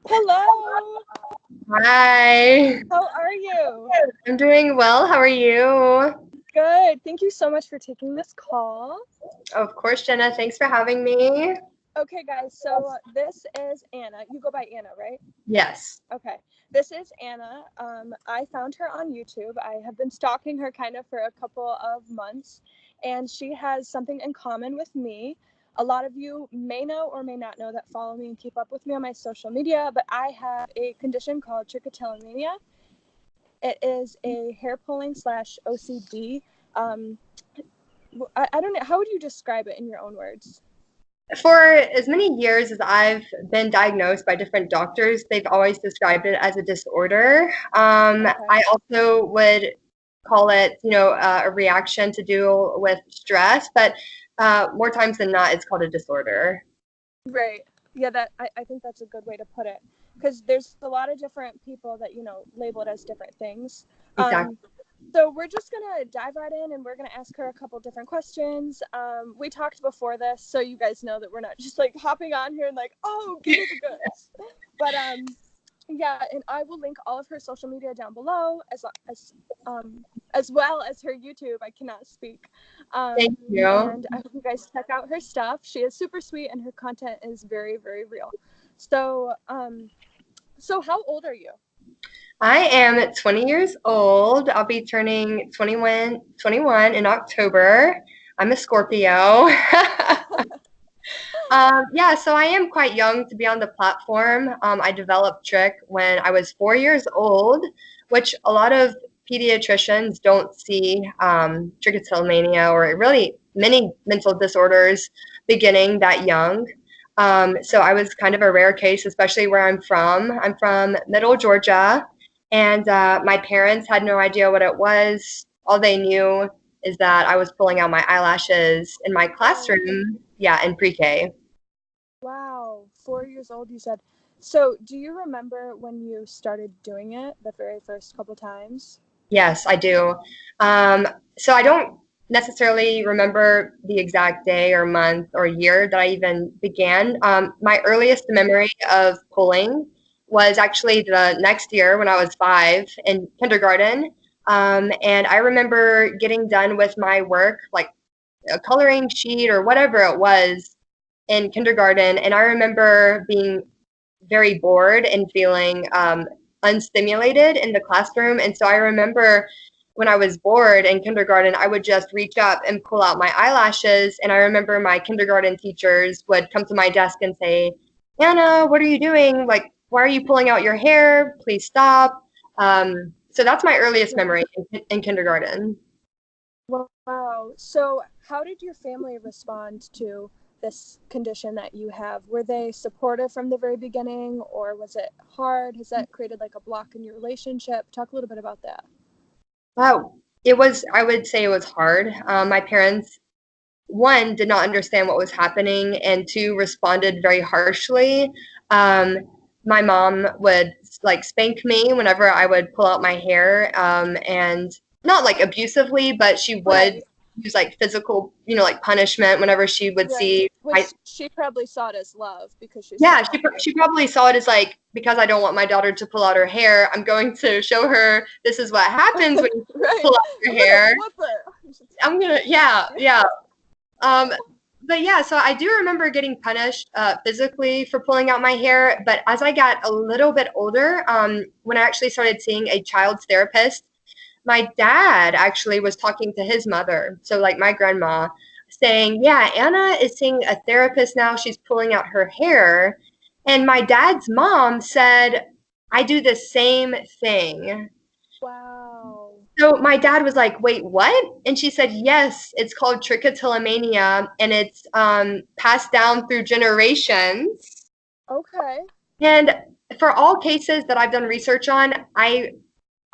Hello. Hi. How are you? I'm doing well. How are you? Good. Thank you so much for taking this call. Of course, Jenna. Thanks for having me. Okay, guys. So this is Anna. You go by Anna, right? Yes. Okay. This is Anna. I found her on YouTube. I have been stalking her kind of for a couple of months, and she has something in common with me. A lot of you may know or may not know that follow me and keep up with me on my social media, but I have a condition called Trichotillomania. It is a hair pulling / OCD. Um, I don't know. How would you describe it in your own words? For as many years as I've been diagnosed by different doctors, they've always described it as a disorder. Okay. I also would call it, a reaction to deal with stress, but more times than not, it's called a disorder. Right. Yeah, I think that's a good way to put it. Because there's a lot of different people that, label it as different things. Exactly. So we're just going to dive right in and we're going to ask her a couple different questions. We talked before this, so you guys know that we're not just like hopping on here and like, oh, give me the goods. But yeah, and I will link all of her social media down below as well as her YouTube. I cannot speak. Thank you. And I hope you guys check out her stuff. She is super sweet and her content is very, very real. So, so how old are you? I am 20 years old. I'll be turning 21 in October. I'm a Scorpio. Yeah, so I am quite young to be on the platform. I developed Trich when I was 4 years old, which a lot of pediatricians don't see trichotillomania or really many mental disorders beginning that young. So I was kind of a rare case, especially where I'm from. I'm from Middle Georgia, and my parents had no idea what it was. All they knew is that I was pulling out my eyelashes in my classroom, yeah, in pre-K. Wow, 4 years old, you said. So, do you remember when you started doing it the very first couple times? Yes, I do. So I don't necessarily remember the exact day or month or year that I even began. My earliest memory of pulling was actually the next year when I was 5 in kindergarten. And I remember getting done with my work, like a coloring sheet or whatever it was in kindergarten. And I remember being very bored and feeling unstimulated in the classroom. And so I remember when I was bored in kindergarten, I would just reach up and pull out my eyelashes. And I remember my kindergarten teachers would come to my desk and say, Anna, what are you doing? Like, why are you pulling out your hair? Please stop. So that's my earliest memory in kindergarten. Wow. So, how did your family respond to this condition that you have? Were they supportive from the very beginning, or was it hard? Has that created like a block in your relationship? Talk a little bit about that. Wow. I would say it was hard. My parents, one, did not understand what was happening, and two, responded very harshly. Um, my mom would like spank me whenever I would pull out my hair, and not like abusively, but she would Right. use like physical, like punishment whenever she would Right. see my. Which she probably saw it as love because she saw Yeah, how hard. she probably saw it as like, because I don't want my daughter to pull out her hair, I'm going to show her this is what happens when you Right. pull out your I'm gonna hair. whoop her. I'm gonna, yeah, yeah. Um, but yeah, so I do remember getting punished physically for pulling out my hair. But as I got a little bit older, when I actually started seeing a child's therapist, my dad actually was talking to his mother, so like my grandma, saying, "Yeah, Anna is seeing a therapist now. She's pulling out her hair." And my dad's mom said, "I do the same thing." Wow. So my dad was like, "Wait, what?" And she said, "Yes, it's called trichotillomania, and it's passed down through generations." Okay. And for all cases that I've done research on,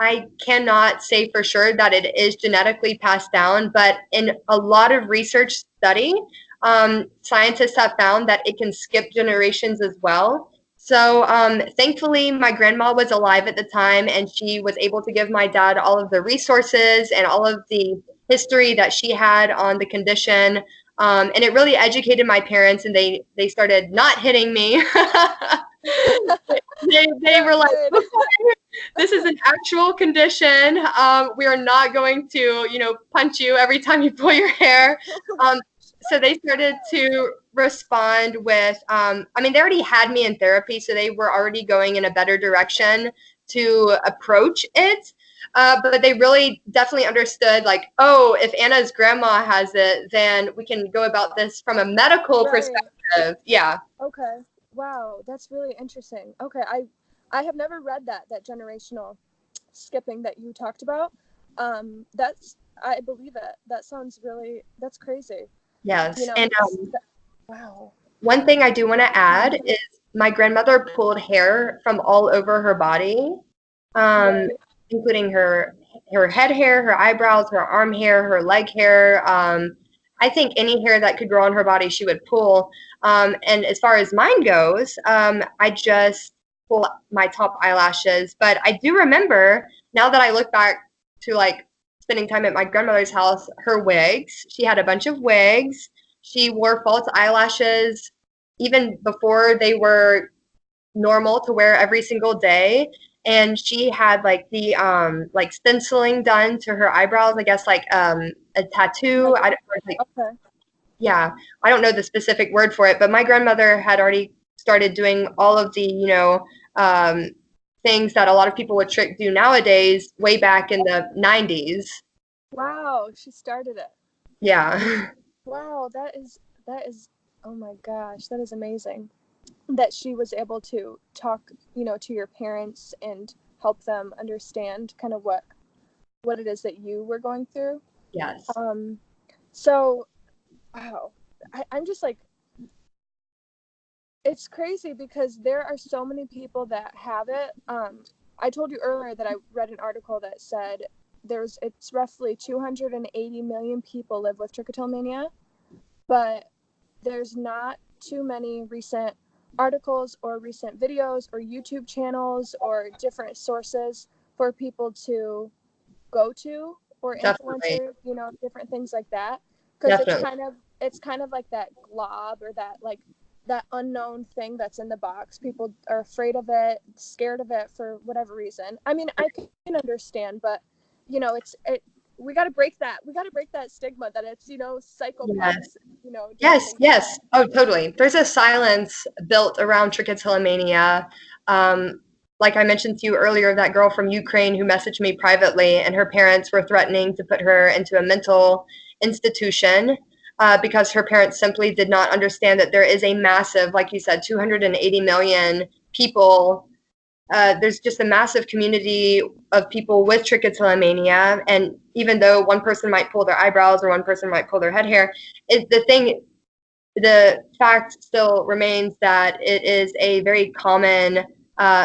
I cannot say for sure that it is genetically passed down, but in a lot of research study, scientists have found that it can skip generations as well. So thankfully, my grandma was alive at the time, and she was able to give my dad all of the resources and all of the history that she had on the condition. And it really educated my parents, and they started not hitting me. They were like, Good. okay, this is an actual condition. We are not going to, punch you every time you pull your hair. So they started to respond with, they already had me in therapy, so they were already going in a better direction to approach it. But they really definitely understood, like, oh, if Anna's grandma has it, then we can go about this from a medical Right. perspective. Yeah. Okay. Wow, that's really interesting. Okay, I have never read that generational skipping that you talked about. That's I believe it. That sounds really that's crazy. Yes. You know, And wow. one thing I do want to add is my grandmother pulled hair from all over her body, um, Right. including her head hair, her eyebrows, her arm hair, her leg hair. I think any hair that could grow on her body, she would pull. And as far as mine goes, I just pull my top eyelashes. But I do remember, now that I look back to like spending time at my grandmother's house, her wigs. She had a bunch of wigs. She wore false eyelashes even before they were normal to wear every single day. And she had like the like stenciling done to her eyebrows, I guess, like a tattoo. I don't like, Okay. yeah, I don't know the specific word for it, but my grandmother had already started doing all of the, um, things that a lot of people with Trich do nowadays way back in the 90s. Wow, she started it. Yeah. Wow, that is oh my gosh, that is amazing. That she was able to talk, to your parents and help them understand kind of what it is that you were going through. Yes. Um so wow. I'm just like it's crazy because there are so many people that have it. I told you earlier that I read an article that said it's roughly 280 million people live with trichotillomania, but there's not too many recent articles or recent videos or YouTube channels or different sources for people to go to, or Definitely. influencers, different things like that, because Definitely. it's kind of like that glob, or that like that unknown thing that's in the box. People are afraid of it, scared of it for whatever reason. I mean, I can understand, but it we got to break that. We got to break that stigma that it's Yes. psychopaths doing Yes, things like yes. that. Oh, totally. There's a silence built around trichotillomania. Um, like I mentioned to you earlier, that girl from Ukraine who messaged me privately, and her parents were threatening to put her into a mental institution because her parents simply did not understand that there is a massive, like you said, 280 million people. There's just a massive community of people with trichotillomania, and even though one person might pull their eyebrows or one person might pull their head hair, the fact still remains that it is a very common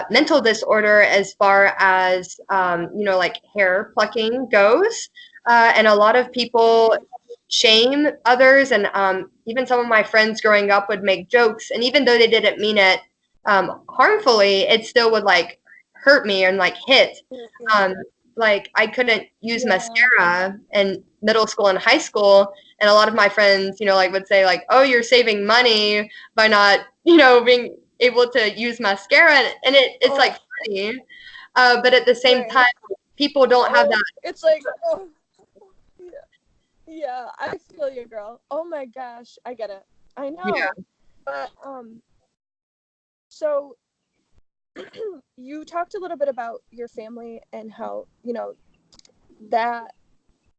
mental disorder as far as like hair plucking goes, and a lot of people shame others, and even some of my friends growing up would make jokes, and even though they didn't mean it harmfully, it still would like hurt me and like hit. Um, like I couldn't use Yeah. mascara in middle school and high school, and a lot of my friends, like would say like, "Oh, you're saving money by not, being able to use mascara," and it's Oh, like funny, but at the same right. time, people don't have Oh, that. it's like, oh, yeah, yeah, I feel you, girl. Oh my gosh, I get it. I Yeah, know. But so you talked a little bit about your family and how, that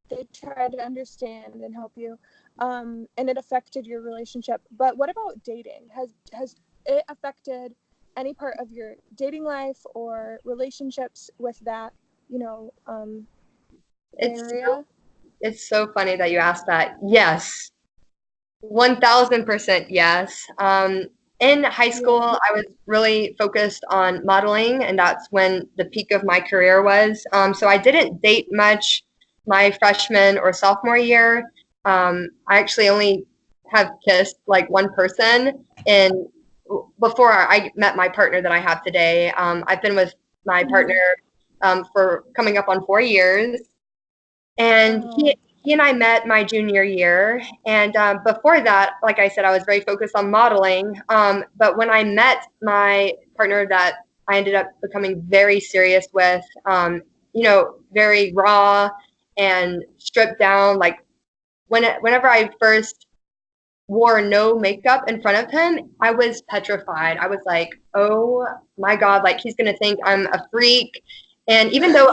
they try to understand and help you. And it affected your relationship. But what about dating? Has it affected any part of your dating life or relationships with that, you know, um, it's so, area? it's so funny that you asked that. Yes, 1000% yes. In high school, Yeah. I was really focused on modeling, and that's when the peak of my career was. So I didn't date much my freshman or sophomore year. I actually only have kissed like one person in before I met my partner that I have today. I've been with my partner Mhm. for coming up on 4 years, and he Wow. he and I met my junior year, and before that, like I said, I was very focused on modeling. But when I met my partner that I ended up becoming very serious with, very raw and stripped down. Like whenever I first wore no makeup in front of him, I was petrified. I was like, oh my God, like he's gonna think I'm a freak. And even though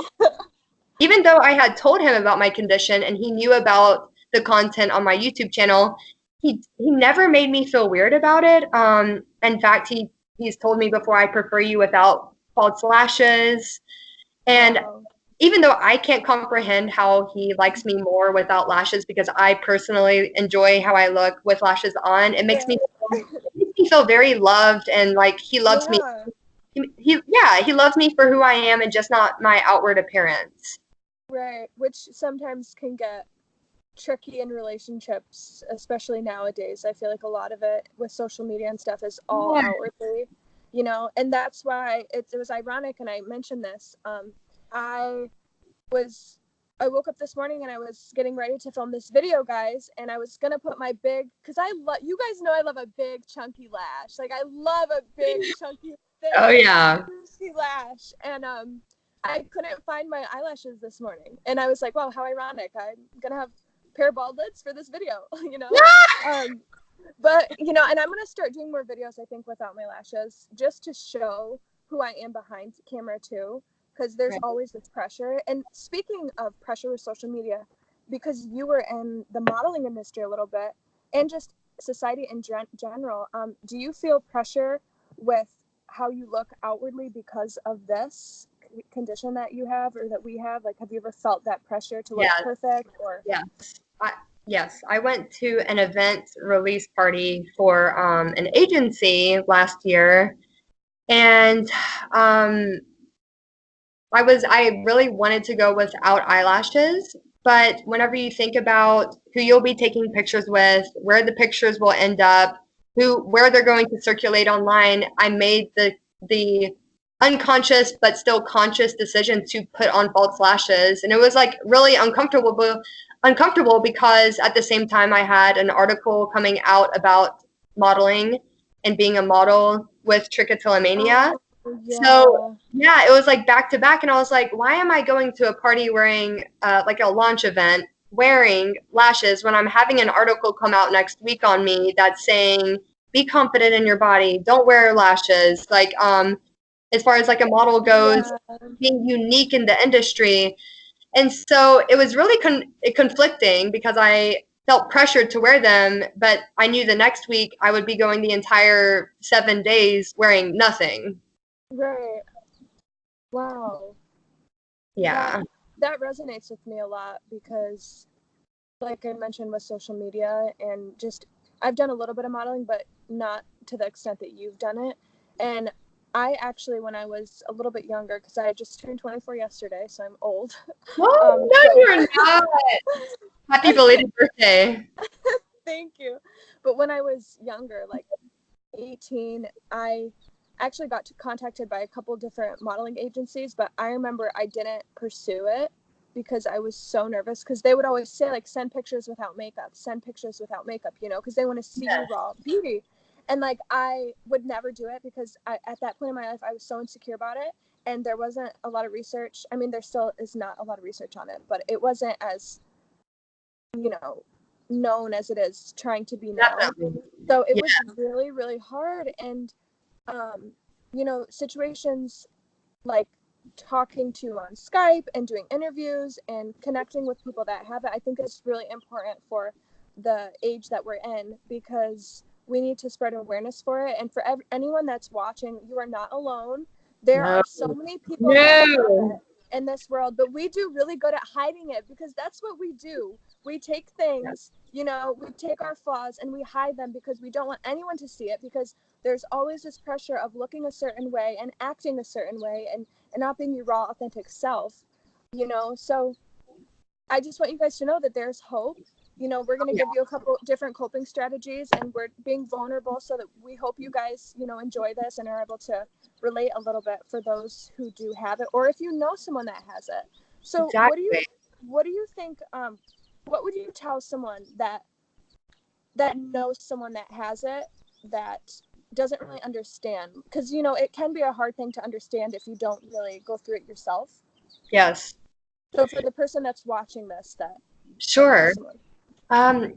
I had told him about my condition and he knew about the content on my YouTube channel, he never made me feel weird about it. In fact, he's told me before, I prefer you without false lashes. And Wow. even though I can't comprehend how he likes me more without lashes, because I personally enjoy how I look with lashes on, it makes me feel very loved, and like he loves me. Yeah. He loves me for who I am and just not my outward appearance. Right. Which sometimes can get tricky in relationships, especially nowadays. I feel like a lot of it with social media and stuff is all Yeah. outwardly, and that's why it was ironic. And I mentioned this. I was I woke up this morning and I was getting ready to film this video, guys, and I was gonna put my big, because I love, you guys know I love a big chunky lash. Like I love a big chunky thick Oh yeah. juicy lash, and I couldn't find my eyelashes this morning, and I was like, wow, how ironic. I'm gonna have a pair of bald lids for this video, um but and I'm gonna start doing more videos, I think, without my lashes, just to show who I am behind camera too, because there's Right. always this pressure. And speaking of pressure with social media, because you were in the modeling industry a little bit, and just society in general, do you feel pressure with how you look outwardly because of this condition that you have, or that we have? Like, have you ever felt that pressure to look Yes. perfect? Or Yes. Yes. I went to an event release party for an agency last year, and um, I really wanted to go without eyelashes, but whenever you think about who you'll be taking pictures with, where the pictures will end up, where they're going to circulate online, I made the unconscious but still conscious decision to put on false lashes, and it was like really uncomfortable because at the same time I had an article coming out about modeling and being a model with trichotillomania. oh So yeah. yeah, it was like back to back, and I was like, why am I going to a party wearing like a launch event wearing lashes when I'm having an article come out next week on me that's saying be confident in your body, don't wear lashes. Like as far as like a model goes, Yeah. being unique in the industry, and so it was really conflicting because I felt pressured to wear them, but I knew the next week I would be going the entire 7 days wearing nothing. Right. Wow. That Yeah. that resonates with me a lot, because like I mentioned with social media, and just I've done a little bit of modeling, but not to the extent that you've done it. And I actually, when I was a little bit younger, because I just turned 24 yesterday, so I'm old. Oh, no, But you're not. Happy belated birthday. thank you. But when I was younger, like 18, I actually got contacted by a couple different modeling agencies, but I remember I didn't pursue it because I was so nervous, because they would always say, like, send pictures without makeup, send pictures without makeup, because they want to see Yeah. you raw beauty. And like I would never do it, because at that point in my life I was so insecure about it, and there wasn't a lot of research. I mean, there still is not a lot of research on it, but it wasn't as, you know, known as it is trying to be now. Definitely. So it Yeah. was really, really hard. And, situations like talking to on Skype and doing interviews and connecting with people that have it, I think is really important for the age that we're in, because we need to spread awareness for it. And for anyone that's watching, you are not alone. There No. are so many people that have No. it in this world, but we do really good at hiding it, because that's what we do. We take things, we take our flaws and we hide them because we don't want anyone to see it, because there's always this pressure of looking a certain way and acting a certain way, and not being your raw, authentic self. So I just want you guys to know that there's hope. We're going to Yeah. give you a couple different coping strategies, and we're being vulnerable so that we hope you guys, enjoy this and are able to relate a little bit for those who do have it, or if you know someone that has it. So what do you Exactly. what do you think what would you tell someone that knows someone that has it, that doesn't really understand? Because, you know, it can be a hard thing to understand if you don't really go through it yourself. Yes. So for the person that's watching this that Sure. knows someone. Um,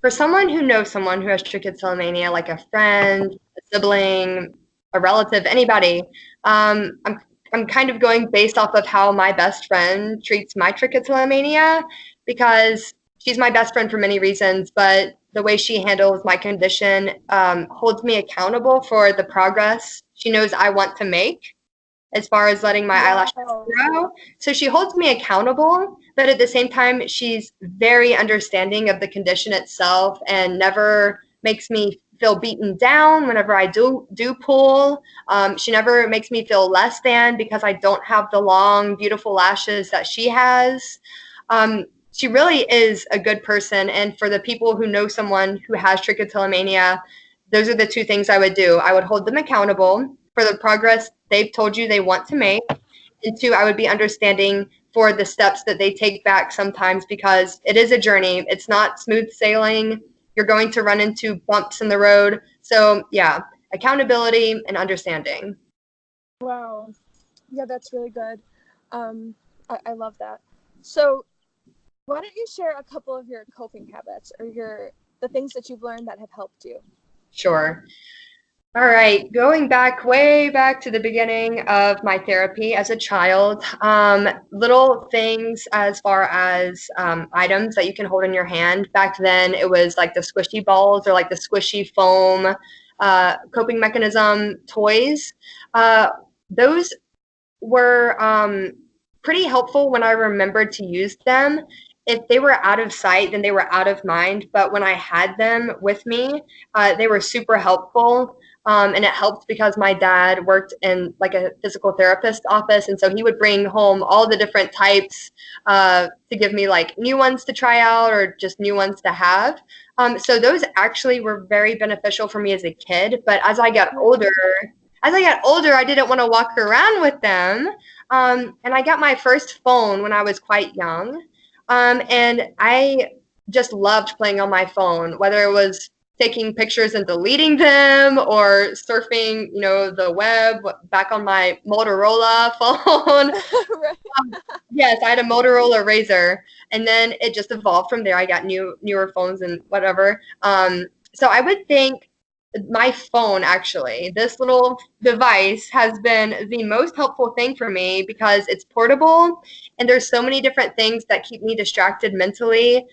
for someone who knows someone who has trichotillomania, like a friend, a sibling, a relative, anybody, I'm kind of going based off of how my best friend treats my trichotillomania, because she's my best friend for many reasons, but the way she handles my condition holds me accountable for the progress she knows I want to make as far as letting my eyelashes Wow. grow. So she holds me accountable, but at the same time, she's very understanding of the condition itself and never makes me feel beaten down whenever I do pull. She never makes me feel less than because I don't have the long, beautiful lashes that she has. She really is a good person. And for the people who know someone who has trichotillomania, those are the two things I would do. I would hold them accountable for the progress they've told you they want to make. And two, I would be understanding for the steps that they take back sometimes, because it is a journey. It's not smooth sailing. You're going to run into bumps in the road. So, yeah, accountability and understanding. Wow. Yeah, that's really good. I love that. So why don't you share a couple of your coping habits, or the things that you've learned that have helped you? Sure. All right, going back, way back to the beginning of my therapy as a child, little things as far as items that you can hold in your hand. Back then, it was like the squishy balls or like the squishy foam coping mechanism toys. Uh, those were pretty helpful when I remembered to use them. If they were out of sight, then they were out of mind. But when I had them with me, they were super helpful. And it helped because my dad worked in like a physical therapist office. And so he would bring home all the different types to give me like new ones to try out or just new ones to have. So those actually were very beneficial for me as a kid. But as I got older, I didn't want to walk around with them. And I got my first phone when I was quite young. And I just loved playing on my phone, whether it was taking pictures and deleting them or surfing, the web back on my Motorola phone. Right. Yes, I had a Motorola Razr, and then it just evolved from there. I got newer phones and whatever. So I would think my phone, actually, this little device has been the most helpful thing for me because it's portable, and there's so many different things that keep me distracted mentally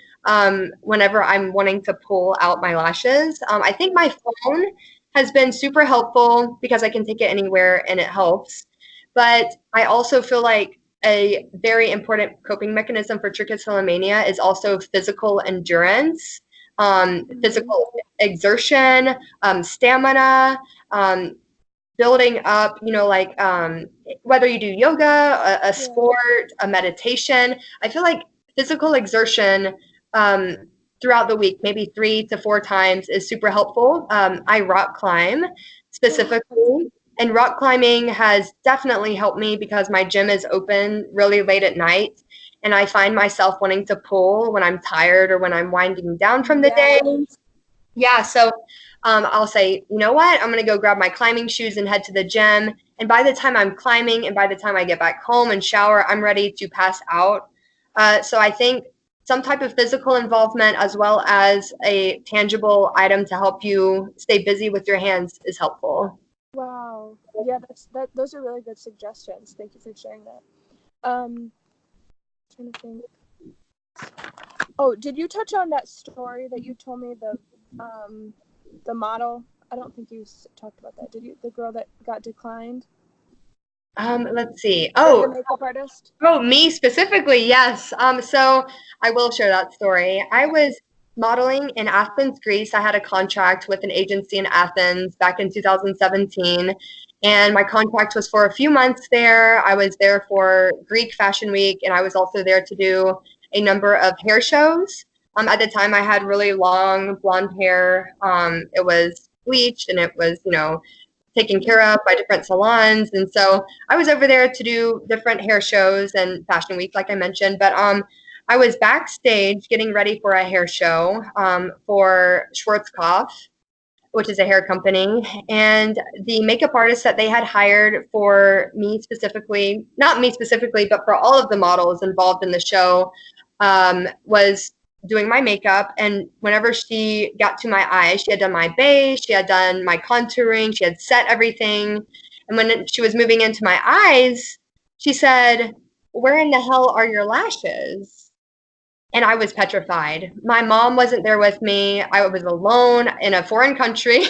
whenever I'm wanting to pull out my lashes. I think my phone has been super helpful because I can take it anywhere and it helps. But I also feel like a very important coping mechanism for trichotillomania is also physical endurance, physical exertion, stamina, building up, whether you do yoga, a Yeah. sport, a meditation. I feel like physical exertion throughout the week, maybe 3 to 4 times, is super helpful. I rock climb specifically. And rock climbing has definitely helped me because my gym is open really late at night. And I find myself wanting to pull when I'm tired or when I'm winding down from the day. Yes. Yeah, so I'll say, you know what? I'm going to go grab my climbing shoes and head to the gym. And by the time I'm climbing and by the time I get back home and shower, I'm ready to pass out. So I think some type of physical involvement as well as a tangible item to help you stay busy with your hands is helpful. Wow. Yeah, those are really good suggestions. Thank you for sharing that. Trying to think. Oh, did you touch on that story that you told me, the model? I don't think you talked about that. Did you? The girl that got declined, Let's see. the Oh, makeup artist? Oh, me specifically, yes. So I will share that story. I was modeling in Athens, Greece. I had a contract with an agency in Athens back in 2017, and my contract was for a few months there. I was there for Greek Fashion Week, and I was also there to do a number of hair shows. At the time, I had really long blonde hair. It was bleached, and it was, taken care of by different salons. And so I was over there to do different hair shows and Fashion Week, like I mentioned. But I was backstage getting ready for a hair show for Schwarzkopf, which is a hair company. And the makeup artist that they had hired for me specifically, not me specifically, but for all of the models involved in the show, was doing my makeup. And whenever she got to my eyes, she had done my base, she had done my contouring, she had set everything. And when she was moving into my eyes, she said, "Where in the hell are your lashes?" And I was petrified. My mom wasn't there with me. I was alone in a foreign country.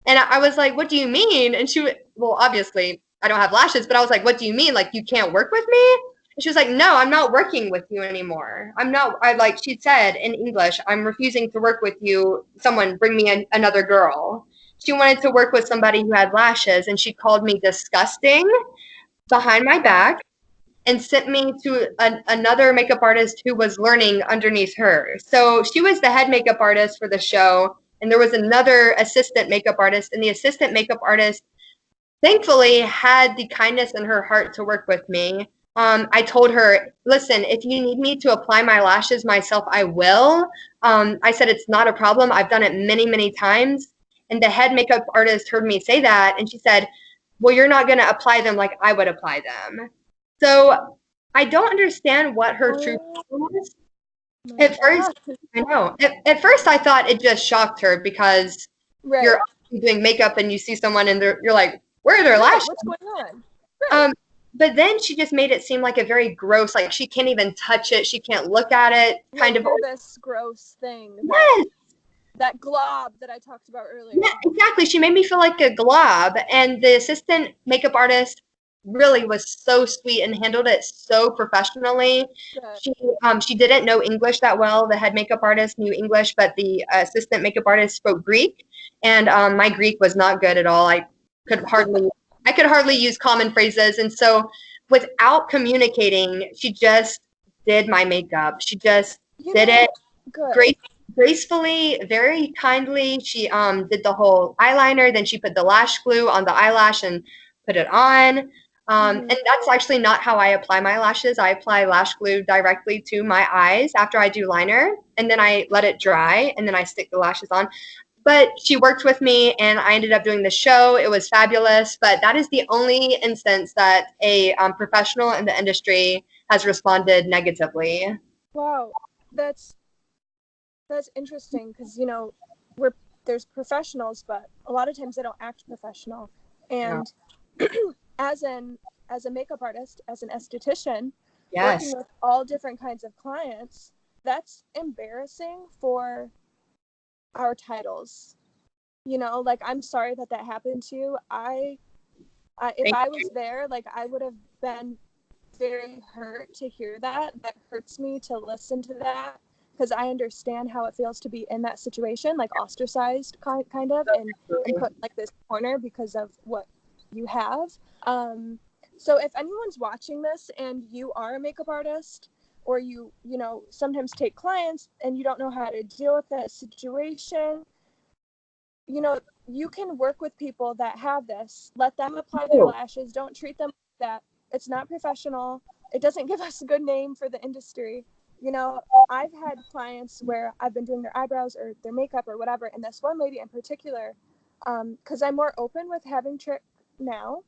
And I was like, "What do you mean?" And well, obviously, I don't have lashes, but I was like, "What do you mean? Like, you can't work with me?" And she was like, "No, I'm not working with you anymore. I'm not," she said in English, "I'm refusing to work with you. Someone bring me another girl." She wanted to work with somebody who had lashes, and she called me disgusting behind my back and sent me to another makeup artist who was learning underneath her. So she was the head makeup artist for the show, and there was another assistant makeup artist, and the assistant makeup artist thankfully had the kindness in her heart to work with me. I told her, "Listen, if you need me to apply my lashes myself, I will." I said, "It's not a problem. I've done it many, many times." And the head makeup artist heard me say that, and she said, "Well, you're not going to apply them like I would apply them." So I don't understand what her true problem was. My At first, God. I know. At first, I thought it just shocked her because Right. you're doing makeup and you see someone and you're like, "Where are their Right. lashes?" What's going on? Right. Um, but then she just made it seem like a very gross, like she can't even touch it, she can't look at it, kind Like of. you're this gross thing Yes, that glob that I talked about earlier. yeah, exactly. She made me feel like a glob, and the assistant makeup artist really was so sweet and handled it so professionally. Good. She she didn't know English that well. The head makeup artist knew English, but the assistant makeup artist spoke Greek, and my Greek was not good at all. Could hardly I could hardly use common phrases, and so without communicating, she just did my makeup. She just You did know, it good. great, gracefully, very kindly. She did the whole eyeliner, then she put the lash glue on the eyelash and put it on. And that's actually not how I apply my lashes. I apply lash glue directly to my eyes after I do liner, and then I let it dry, and then I stick the lashes on. But she worked with me, and I ended up doing the show. It was fabulous, but that is the only instance that a professional in the industry has responded negatively. Wow. That's that's interesting because we're there's professionals, but a lot of times they don't act professional. Yeah. And as an as a makeup artist, as an esthetician, working Yes. with all different kinds of clients, that's embarrassing for our titles. Like I'm sorry that that happened to you. If Thank I was there, like I would have been very hurt to hear that. That hurts me to listen to that because I understand how it feels to be in that situation, like ostracized kind of, and you. put like this corner because of what you have. Um, so if anyone's watching this and you are a makeup artist, or you sometimes take clients and you don't know how to deal with that situation, you can work with people that have this. Let them apply their lashes. Don't treat them like that. It's not professional. It doesn't give us a good name for the industry. I've had clients where I've been doing their eyebrows or their makeup or whatever, and this one lady in particular, because I'm more open with having Trich now,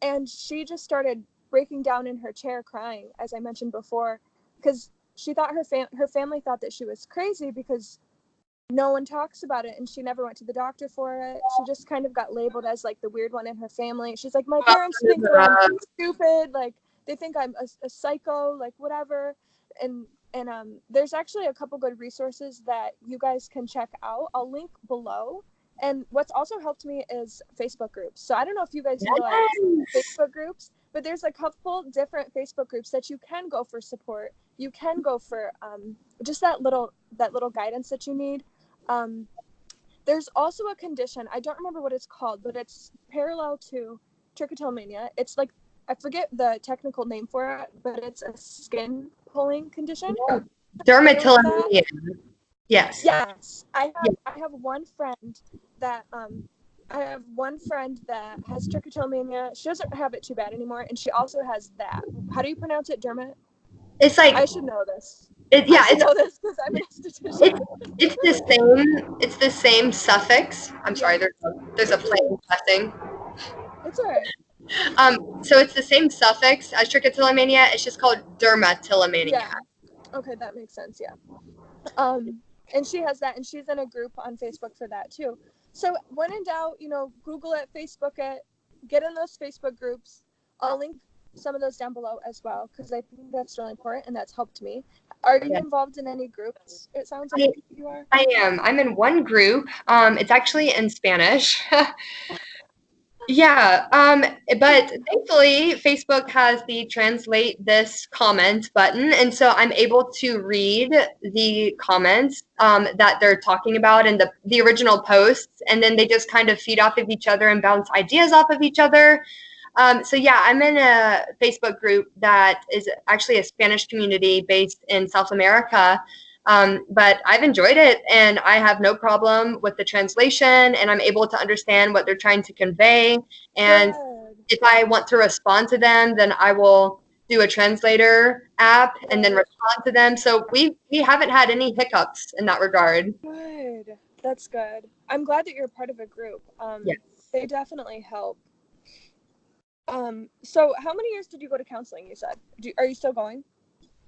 and she just started breaking down in her chair crying, as I mentioned before, because she thought her family thought that she was crazy because no one talks about it, and she never went to the doctor for it. She just kind of got labeled as like the weird one in her family. She's like, my parents think that I'm stupid, like they think I'm a psycho, like whatever. And there's actually a couple good resources that you guys can check out. I'll link below. And what's also helped me is Facebook groups. So I don't know if you guys utilize Facebook groups, but there's a couple different Facebook groups that you can go for support. You can go for just that little guidance that you need. um, there's also a condition, I don't remember what it's called, but it's parallel to trichotillomania. It's like, I forget the technical name for it, but it's a skin pulling condition. Dermatillomania. Yes. Yes, I Yeah. have I have one friend that has trichotillomania. She doesn't have it too bad anymore, and she also has that. How do you pronounce it? Dermat? It's like I should know this. I yeah, should know this because I'm an esthetician. it's it's the same suffix. I'm sorry, Yeah. there's a plane passing. It's all right. So it's the same suffix as trichotillomania. It's just called dermatillomania. Yeah. Okay, that makes sense. Yeah. Um, and she has that, and she's in a group on Facebook for that too. So when in doubt, Google it, Facebook it, get in those Facebook groups. I'll link some of those down below as well because I think that's really important and that's helped me. Are you Yeah. involved in any groups? It sounds I, like you are. I am. I'm in one group. It's actually in Spanish. Yeah, but thankfully, Facebook has the translate this comment button, and so I'm able to read the comments that they're talking about and the original posts, and then they just kind of feed off of each other and bounce ideas off of each other. So yeah, I'm in a Facebook group that is actually a Spanish community based in South America. But I've enjoyed it and I have no problem with the translation and I'm able to understand what they're trying to convey. And Good. if I want to respond to them, then I will do a translator app and then Right. respond to them. So we haven't had any hiccups in that regard. Good. That's good. I'm glad that you're part of a group. Yes. They definitely help. So how many years did you go to counseling, you said? Are you still going?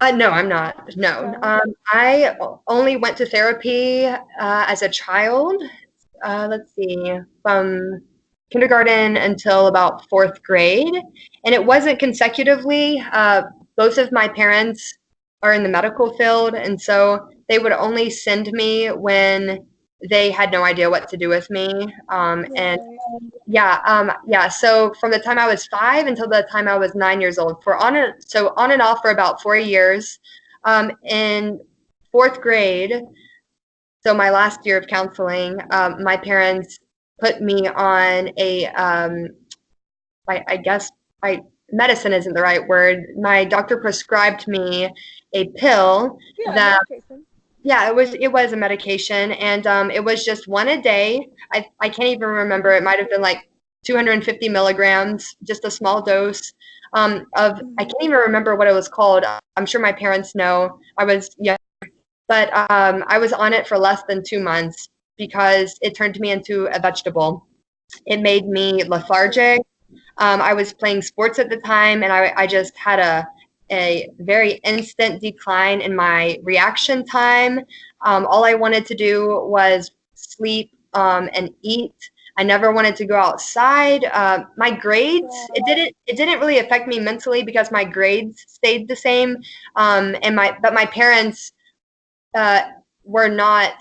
No, I'm not. No. No? I only went to therapy as a child. Let's see, from kindergarten until about fourth grade. And it wasn't consecutively. Both of my parents are in the medical field, and so they would only send me when they had no idea what to do with me. And Right. yeah. So from the time I was 5 until the time I was 9 years old, on and off for about 4 years. In fourth grade, so my last year of counseling, my parents put me on I guess medicine isn't the right word. My doctor prescribed me a pill Yeah, that, medication. yeah, it was a medication, and it was just one a day. I can't even remember. It might have been like 250 milligrams, just a small dose. I Mm-hmm. can't even remember what it was called. I'm sure my parents know. But I was on it for less than 2 months because it turned me into a vegetable. It made me lethargic. I was playing sports at the time, and I just had a very instant decline in my reaction time. All I wanted to do was sleep and eat. I never wanted to go outside. My grades, Yeah. it didn't really affect me mentally because my grades stayed the same. But my parents uh, were not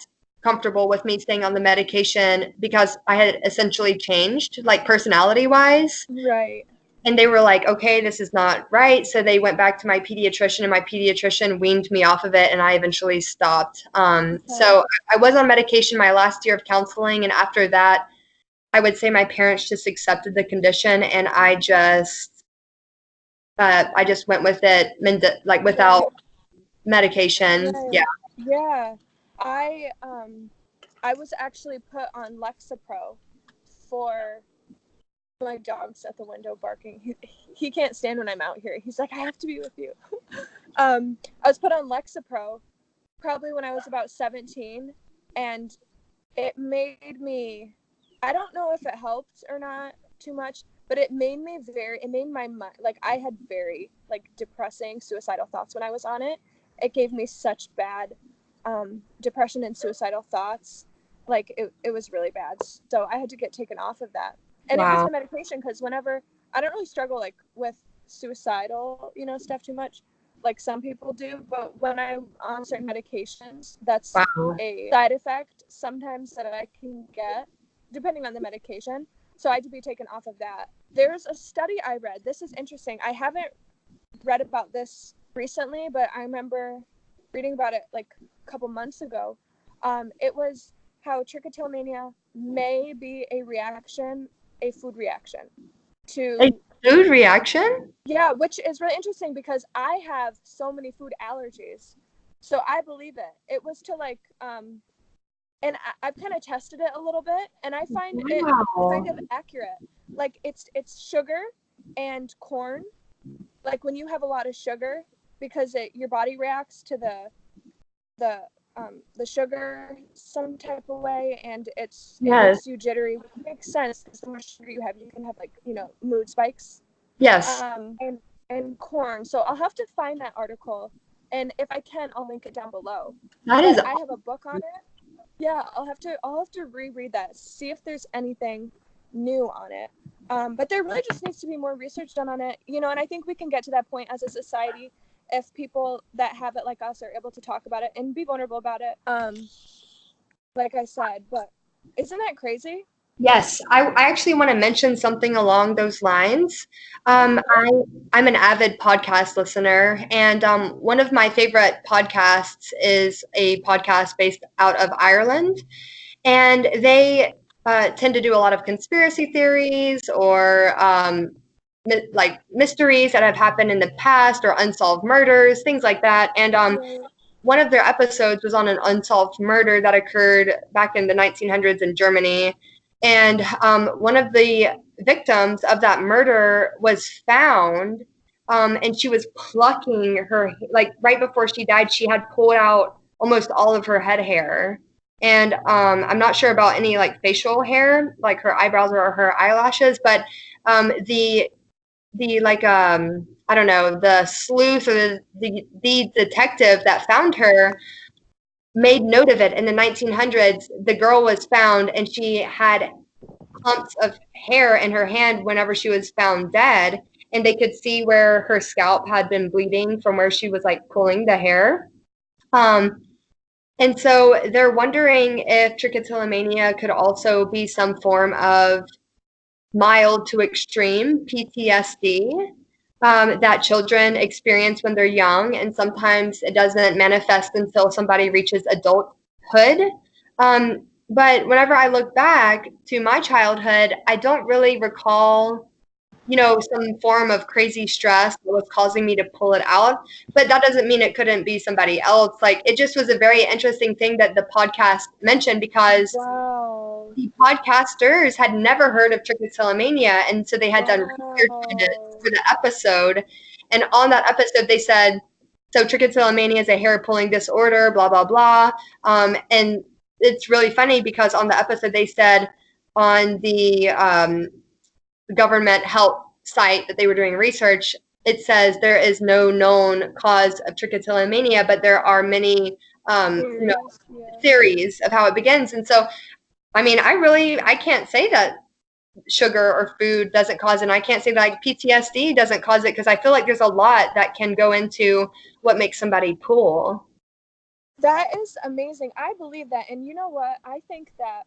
comfortable with me staying on the medication because I had essentially changed, like personality wise. Right. And they were like, okay, this is not right. So they went back to my pediatrician, and my pediatrician weaned me off of it, and I eventually stopped. Okay. So I was on medication my last year of counseling. And after that, I would say my parents just accepted the condition, and I just went with it, like Right. without medication. Yeah. Right. Yeah. I was actually put on Lexapro for my dog's at the window barking. He can't stand when I'm out here. He's like, I have to be with you. I was put on Lexapro probably when I was about 17, and it made me, I don't know if it helped or not too much, but it made my mind, like I had very like depressing suicidal thoughts when I was on it. It gave me such bad depression and suicidal thoughts. Like it was really bad. So I had to get taken off of that. And it was Wow. the medication because whenever, I don't really struggle like with suicidal, stuff too much like some people do, but when I'm on certain medications, that's Wow. a side effect sometimes that I can get depending on the medication. So I had to be taken off of that. There's a study I read. This is interesting. I haven't read about this recently, but I remember reading about it like a couple months ago. It was how trichotillomania may be a food reaction A to, food reaction? yeah, which is really interesting because I have so many food allergies. So I believe it. It was to like and I've kind of tested it a little bit and I find it kind of Wow. accurate. Like it's sugar and corn. Like when you have a lot of sugar, because your body reacts to the the sugar some type of way, and it Yes. makes you jittery, which makes sense because the more sugar you have, you can have, like, mood spikes. Yes. And corn. So I'll have to find that article, and if I can, I'll link it down below. That But is I have a book on it. Yeah, I'll have to reread that, see if there's anything new on it. But there really just needs to be more research done on it, and I think we can get to that point as a society if people that have it like us are able to talk about it and be vulnerable about it. Like I said, but isn't that crazy? Yes, I actually want to mention something along those lines. Okay. I'm an avid podcast listener, and one of my favorite podcasts is a podcast based out of Ireland, and they tend to do a lot of conspiracy theories or like mysteries that have happened in the past or unsolved murders, things like that. And Right. one of their episodes was on an unsolved murder that occurred back in the 1900s in Germany. And one of the victims of that murder was found, and she was plucking her, like right before she died, she had pulled out almost all of her head hair. And I'm not sure about any like facial hair, like her eyebrows or her eyelashes, but the like I don't know, the sleuth or the detective that found her made note of it in the 1900s. The girl was found and she had clumps of hair in her hand whenever she was found dead, and they could see where her scalp had been bleeding from where she was like pulling the hair. um and so they're wondering if trichotillomania could also be some form of mild to extreme PTSD that children experience when they're young, and sometimes it doesn't manifest until somebody reaches adulthood. But whenever I look back to my childhood, I don't really recall, some form of crazy stress that was causing me to pull it out. But that doesn't mean it couldn't be somebody else. Like, it just was a very interesting thing that the podcast mentioned because Wow. the podcasters had never heard of trichotillomania, and so they had done research on it Wow. for the episode. And on that episode, they said, so trichotillomania is a hair pulling disorder, blah, blah, blah. And it's really funny because on the episode, they said on the government health site that they were doing research, it says there is no known cause of trichotillomania, but there are many Serious. Yeah. theories of how it begins. And so I mean, I can't say that sugar or food doesn't cause it. And I can't say that like PTSD doesn't cause it because I feel like there's a lot that can go into what makes somebody pull. That is amazing. I believe that. And you know what? I think that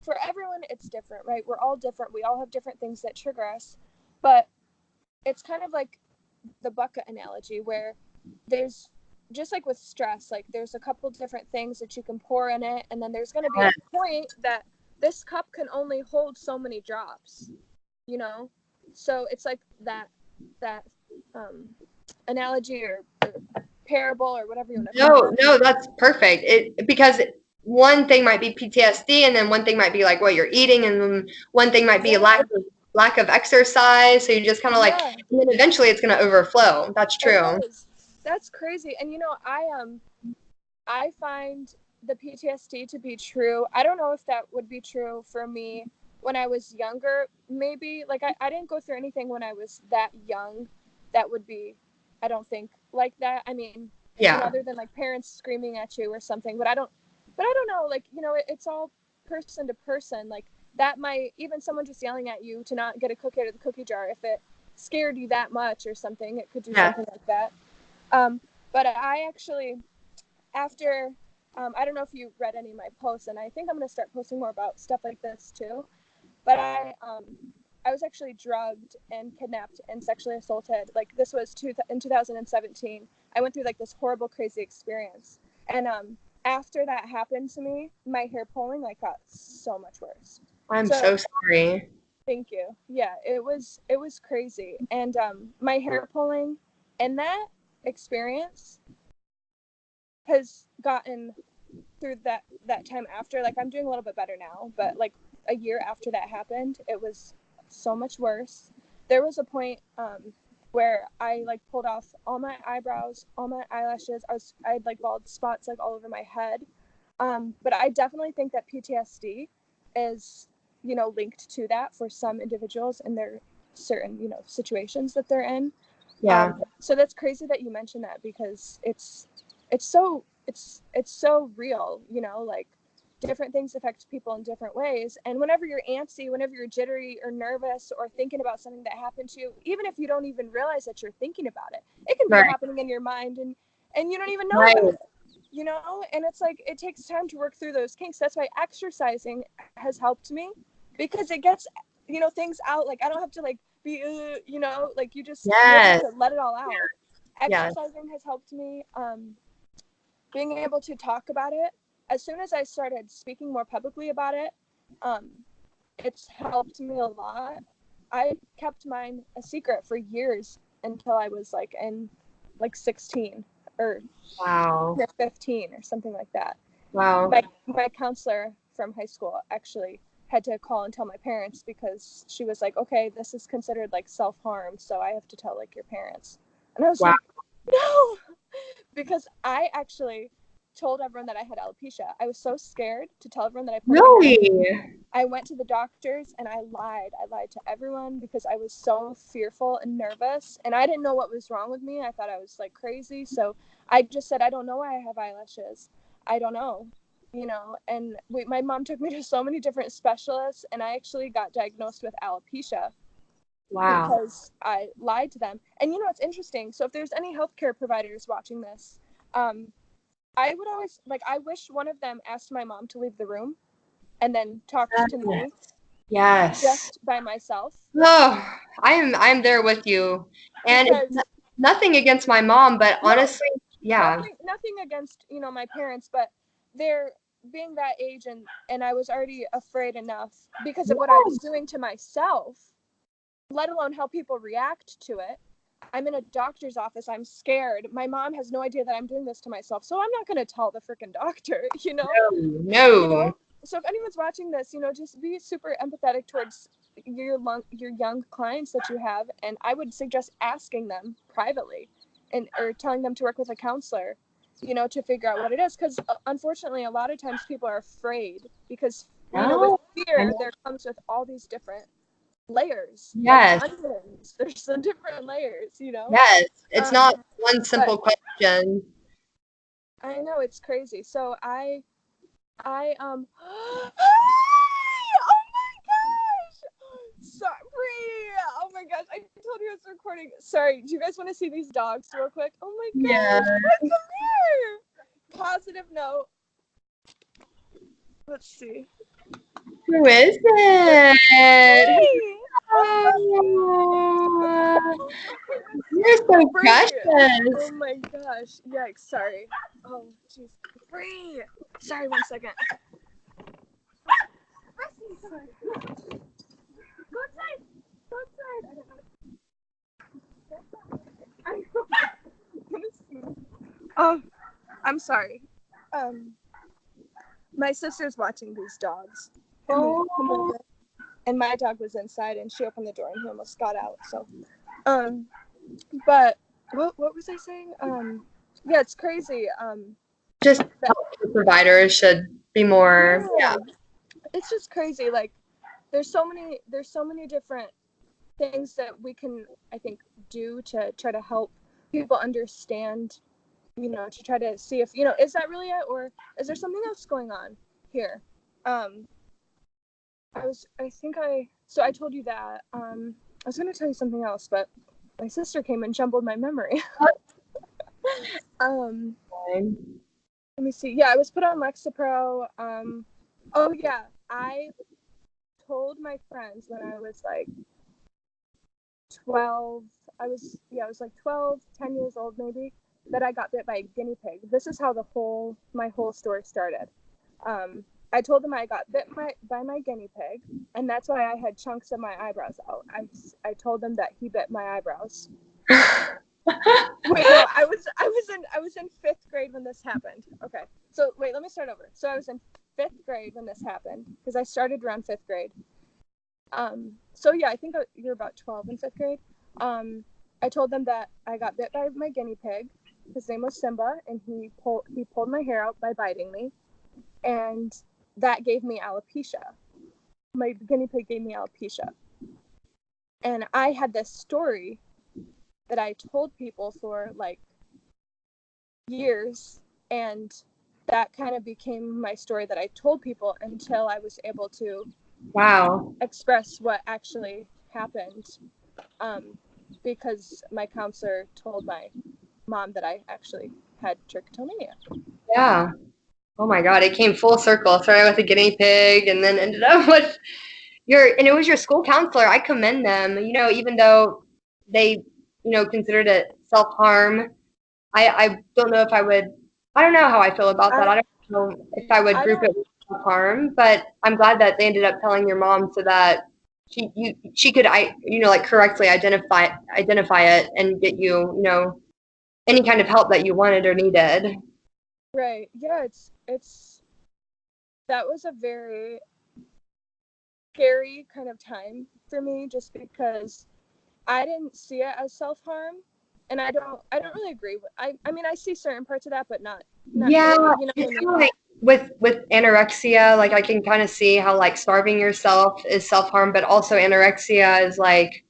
for everyone, it's different, right? We're all different. We all have different things that trigger us. But it's kind of like the bucket analogy where there's just like with stress, like there's a couple different things that you can pour in it. And then there's going to be a point that this cup can only hold so many drops, you know? So it's like that um, analogy or parable or whatever you want to call No, it. no, that's perfect. Because one thing might be PTSD, and then one thing might be like what you're eating, and then one thing might be a Yeah, lack of exercise. So you just kind of like, yeah, and then eventually it's going to overflow. That's it true. is. That's crazy. And I find the PTSD to be true. I don't know if that would be true for me when I was younger. Maybe like I didn't go through anything when I was that young that would be, I don't think, like that. I mean, Yeah. other than like parents screaming at you or something. But I don't know. Like, it's all person to person. Like that might, even someone just yelling at you to not get a cookie out of the cookie jar, if it scared you that much or something, it could do Yeah. something like that. Um, but I actually, after I don't know if you read any of my posts, and I think I'm going to start posting more about stuff like this too. But I was actually drugged and kidnapped and sexually assaulted. Like this was in 2017. I went through like this horrible, crazy experience, and after that happened to me, my hair pulling like got so much worse. I'm So so sorry. thank you. Yeah, it was crazy, and my hair pulling and that experience has gotten through that time after. Like I'm doing a little bit better now, but like a year after that happened, it was so much worse. There was a point where I like pulled off all my eyebrows, all my eyelashes. I had like bald spots like all over my head. But I definitely think that PTSD is, linked to that for some individuals in their certain, situations that they're in. Yeah. So that's crazy that you mentioned that, because it's so real, like different things affect people in different ways. And whenever you're antsy, whenever you're jittery or nervous or thinking about something that happened to you, even if you don't even realize that you're thinking about it, it can be Right. happening in your mind, and you don't even know Right. about it. And it's like it takes time to work through those kinks. That's why exercising has helped me, because it gets things out. Like I don't have to like be like you're able Yes. to let it all out. Yes. Exercising has helped me. Being able to talk about it, as soon as I started speaking more publicly about it, um it's helped me a lot. I kept mine a secret for years until I was like in like 16 or Wow. 15 or something like that. Wow. My counselor from high school actually had to call and tell my parents, because she was like, okay, this is considered like self-harm, so I have to tell like your parents. And I was Wow. like, no, because I actually told everyone that I had alopecia. I was so scared to tell everyone that I pulled my hair. Really? I went to the doctors and I lied. I lied to everyone because I was so fearful and nervous, and I didn't know what was wrong with me. I thought I was like crazy. So I just said, I don't know why I have eyelashes. I don't know. And my mom took me to so many different specialists, and I actually got diagnosed with alopecia Wow. because I lied to them. And it's interesting. So if there's any healthcare providers watching this, I would always I wish one of them asked my mom to leave the room and then talked to me Yes. just by myself, Oh, I'm there with you. And it's because nothing against my mom, but no, honestly, yeah. nothing against my parents, but they're being that age, and I was already afraid enough because of what I was doing to myself, let alone how people react to it. I'm in a doctor's office. I'm scared. My mom has no idea that I'm doing this to myself, so I'm not going to tell the freaking doctor. You know. No. So if anyone's watching this, just be super empathetic towards your young clients that you have, and I would suggest asking them privately, or telling them to work with a counselor, to figure out what it is, because unfortunately a lot of times people are afraid, because with No. fear there comes with all these different layers, like Yes. onions. There's some different layers. Yes. It's um not one but simple question. I know it's crazy. So I oh my gosh, sorry, oh my gosh, I told you I was recording. Sorry, do you guys want to see these dogs real quick? Oh my Yeah. gosh, come here. Positive note, let's see. Who is it? Hey. Oh, you're so Free. precious. Oh my gosh, yikes, sorry. Oh jeez. Free. Sorry, 1 second. Sorry. Go outside. Go outside. Oh, I'm sorry. Um, my sister's watching these dogs, and they come Oh, over, and my dog was inside, and she opened the door, and he almost got out. So, but what was I saying? Yeah, it's crazy. just That, healthcare providers should be more. yeah, it's just crazy. Like, there's so many different things that we can, I think, do to try to help people understand, to try to see if, is that really it, or is there something else going on here? Um, so I told you that. I was going to tell you something else, but my sister came and jumbled my memory. um, Let me see. Yeah, I was put on Lexapro. Oh yeah, I told my friends when I was like 12. I was like 12, 10 years old maybe, that I got bit by a guinea pig. This is how my whole story started. Um, I told them I got bit by my guinea pig, and that's why I had chunks of my eyebrows out. I told them that he bit my eyebrows. Wait, no, I was in 5th grade when this happened. Okay, so wait, let me start over. So I was in 5th grade when this happened, because I started around 5th grade. So yeah, I think you're about 12 in 5th grade. I told them that I got bit by my guinea pig. His name was Simba, and he pulled my hair out by biting me, and that gave me alopecia. My guinea pig gave me alopecia, and I had this story that I told people for like years, and that kind of became my story that I told people until I was able to Wow. express what actually happened, because my counselor told my mom that I actually had trichotillomania. Yeah. Oh my God, it came full circle. Started with a guinea pig and then ended up with and it was your school counselor. I commend them, even though they, considered it self-harm. I don't know if I don't know how I feel about that. I I don't know if I would I group don't it with self-harm, but I'm glad that they ended up telling your mom so that she could, like correctly identify it and get you, any kind of help that you wanted or needed. right. Yeah, it's that was a very scary kind of time for me just because I didn't see it as self-harm, and I don't really agree with I mean I see certain parts of that, but not Yeah, really. You know what I it's mean? kind of like with anorexia, like I can kind of see how like starving yourself is self-harm, but also anorexia is like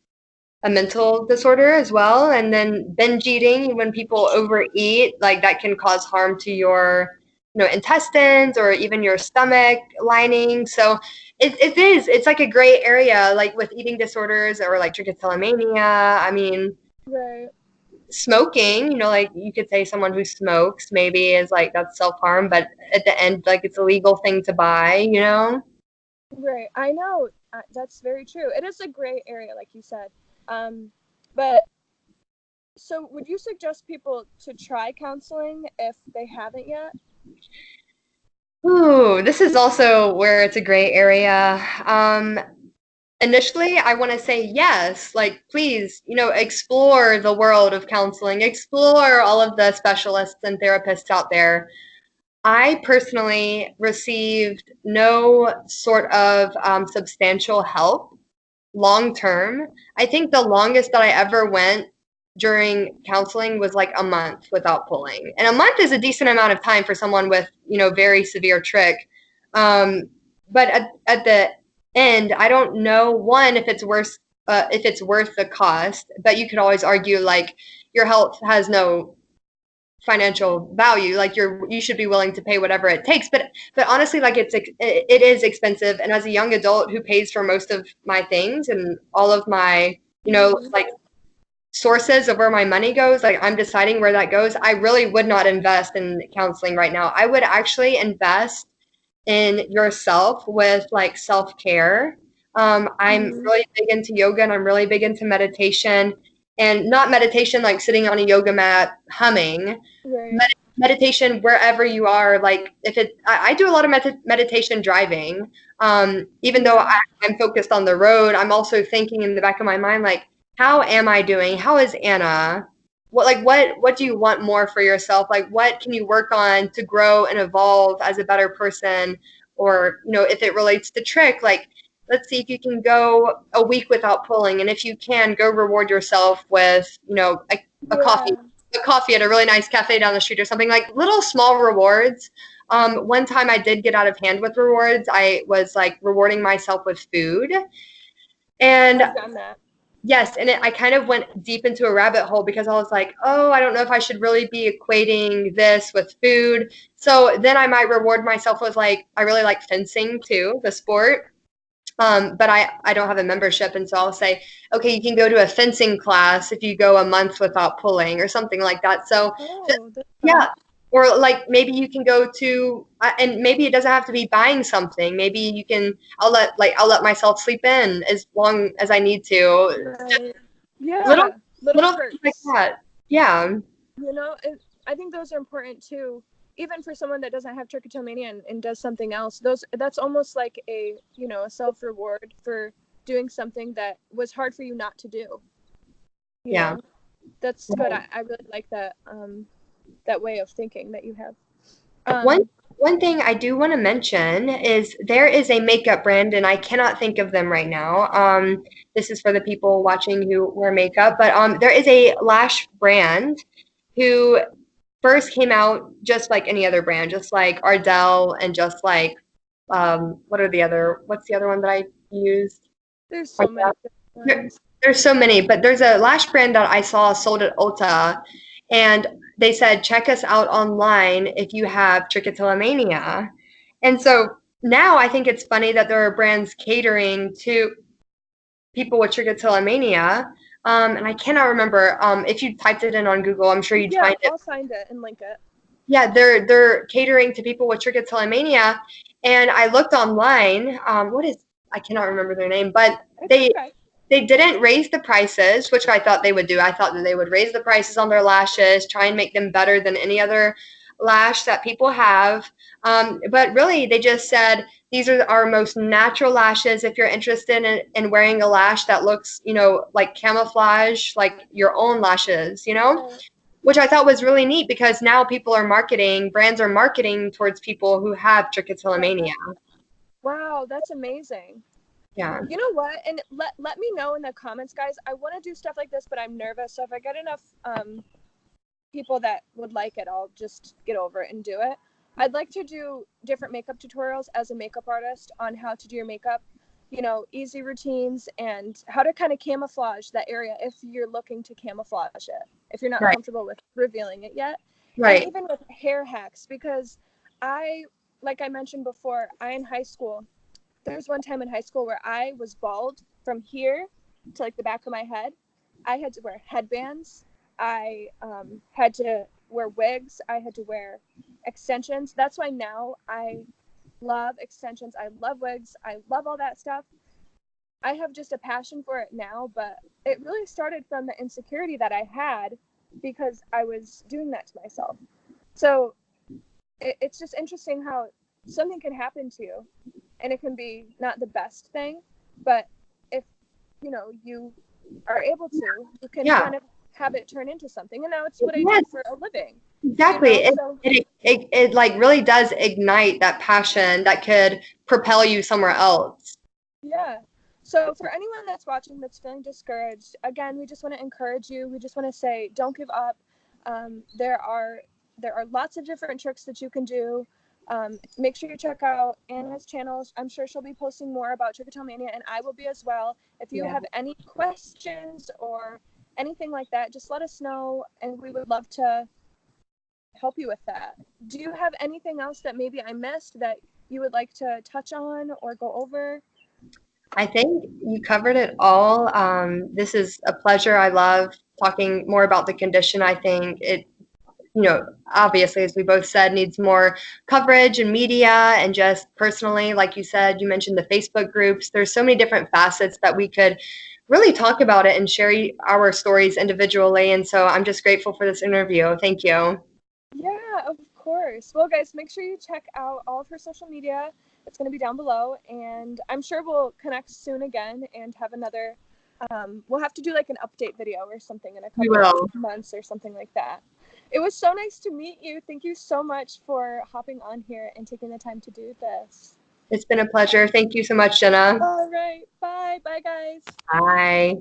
a mental disorder as well. And then binge eating, when people overeat, like that can cause harm to your, intestines or even your stomach lining. So it's like a gray area, like with eating disorders or like trichotillomania. I mean, Right. smoking, like you could say someone who smokes maybe is like that's self-harm, but at the end, like it's a legal thing to buy. Right. I know, that's very true. It is a gray area, like you said. But so, would you suggest people to try counseling if they haven't yet? Ooh, this is also where it's a gray area. Initially, I want to say yes, like please, explore the world of counseling, explore all of the specialists and therapists out there. I personally received no sort of substantial help long term. I think the longest that I ever went during counseling was like a month without pulling. And a month is a decent amount of time for someone with, very severe trich. Um, but at the end, I don't know one if it's worth the cost, but you could always argue like your health has no financial value, like you should be willing to pay whatever it takes, but honestly, like it is expensive, and as a young adult who pays for most of my things and all of my, Mm-hmm. like sources of where my money goes, like I'm deciding where that goes, I really would not invest in counseling right now. I would actually invest in yourself with like self-care. I'm Mm-hmm. really big into yoga and I'm really big into meditation, and not meditation like sitting on a yoga mat humming. Right. Meditation wherever you are. Like if I do a lot of meditation driving. Even though Yeah. I'm focused on the road, I'm also thinking in the back of my mind, like, how am I doing? How is Anna? What do you want more for yourself? Like what can you work on to grow and evolve as a better person? Or, if it relates to Trich, like let's see if you can go a week without pulling. And if you can, go reward yourself with, a coffee Yeah. at a really nice cafe down the street or something, like little small rewards. One time I did get out of hand with rewards. I was like rewarding myself with food. And I've done that. yes, and I kind of went deep into a rabbit hole because I was like, oh, I don't know if I should really be equating this with food. So then I might reward myself with like, I really like fencing too, the sport. But I don't have a membership, and so I'll say, okay, you can go to a fencing class if you go a month without pulling or something like that. So Oh, that's yeah, fun. or like maybe you can go to, and maybe it doesn't have to be buying something. Maybe you can. I'll let myself sleep in as long as I need to. Right. Little Yeah. Little little things like perks. that. Yeah, You know, I think those are important too. Even for someone that doesn't have trichotillomania and does something else, that's almost like a self reward for doing something that was hard for you not to do. You yeah. know, that's good. I really like that that way of thinking that you have. One Um, One thing I do want to mention is there is a makeup brand, and I cannot think of them right now. This is for the people watching who wear makeup, but there is a lash brand who first came out just like any other brand, just like Ardell and just like what's the other one that I used? There's so many different There, ones. there's so many, but there's a lash brand that I saw sold at Ulta, and they said, check us out online if you have trichotillomania. And so now I think it's funny that there are brands catering to people with trichotillomania. And I cannot remember. If you typed it in on Google, I'm sure you'd Yeah, find it. I'll find it and link it. Yeah, they're catering to people with trichotillomania. And I looked online. I cannot remember their name, but It's they okay. they didn't raise the prices, which I thought they would do. I thought that they would raise the prices on their lashes, try and make them better than any other lash that people have. But really, they just said these are our most natural lashes. If you're interested in wearing a lash that looks, like camouflage, like your own lashes, Right. which I thought was really neat because now brands are marketing towards people who have trichotillomania. Wow, that's amazing. Yeah. You know what? And let me know in the comments, guys. I want to do stuff like this, but I'm nervous. So if I get enough people that would like it, I'll just get over it and do it. I'd like to do different makeup tutorials as a makeup artist on how to do your makeup, easy routines and how to kind of camouflage that area if you're looking to camouflage it, if you're not Right. comfortable with revealing it yet. And Right. even with hair hacks, because like I mentioned before, in high school, there's one time in high school where I was bald from here to like the back of my head. I had to wear headbands. I had to wear wigs. I had to wear extensions. That's why now I love extensions. I love wigs. I love all that stuff. I have just a passion for it now, but it really started from the insecurity that I had because I was doing that to myself. So it's just interesting how something can happen to you and it can be not the best thing, but if you are able to, you can Yeah. kind of have it turn into something. And now it's what I Yes. do for a living, Exactly. It, so it, it, it like really does ignite that passion that could propel you somewhere else. yeah. So for anyone that's watching that's feeling discouraged, again, we just want to encourage you. We just want to say, don't give up. There are lots of different tricks that you can do. Make sure you check out Anna's channel. I'm sure she'll be posting more about trichotillomania, and I will be as well. If you Yeah. have any questions or anything like that, just let us know, and we would love to help you with that. Do you have anything else that maybe I missed that you would like to touch on or go over? I think you covered it all. This is a pleasure. I love talking more about the condition. I think it, obviously, as we both said, needs more coverage and media and just personally, like you said, you mentioned the Facebook groups. There's so many different facets that we could really talk about it and share our stories individually. And so I'm just grateful for this interview. Thank you. Yeah, of course. Well, guys, make sure you check out all of her social media. It's going to be down below, and I'm sure we'll connect soon again and have another. We'll have to do like an update video or something in a We couple of will. months or something like that. It was so nice to meet you. Thank you so much for hopping on here and taking the time to do this. It's been a pleasure. Thank you so much, Jenna. All right. Bye. Bye, guys. Bye.